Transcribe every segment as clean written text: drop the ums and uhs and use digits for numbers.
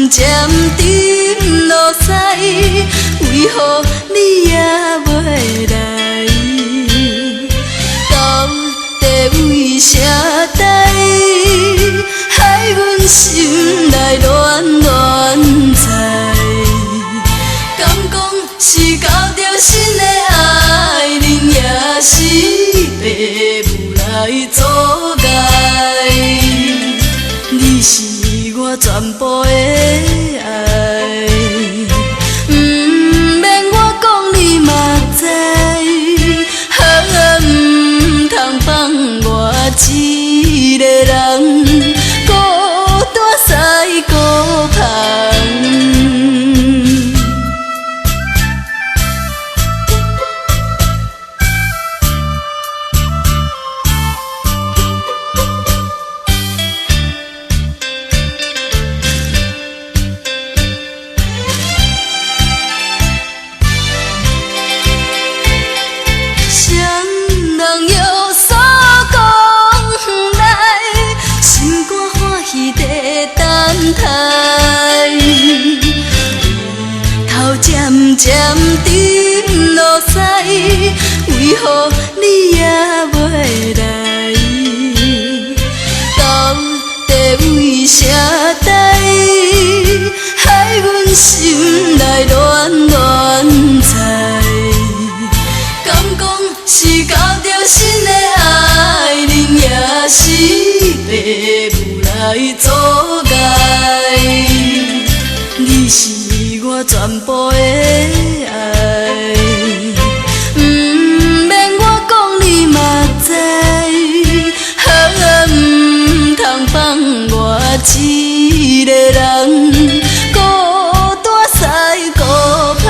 渐沉落西，为何你也袂来？到底为啥代，害阮心内乱乱猜？敢讲是交着新的爱人，也是父母来阻碍？你是我全部的爱，不免我讲你嘛知，不通放我一个人孤单西孤旁。头渐渐沉落西，为何你也袂来？到底为啥代，害阮心内乱乱猜？敢讲是交着新的爱人，也是父母来阻碍？你是我全部的爱，不免我讲你嘛知，不通放我一个人孤单西孤旁。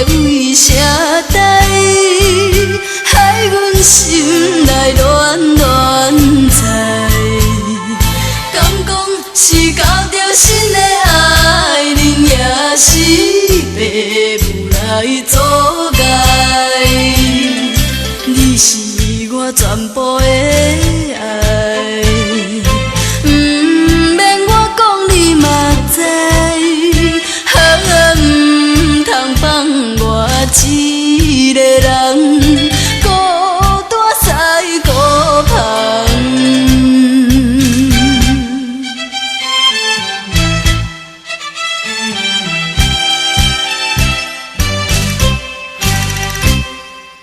为啥代，害阮心内乱乱猜？敢讲是交着新的爱人，也是父母来阻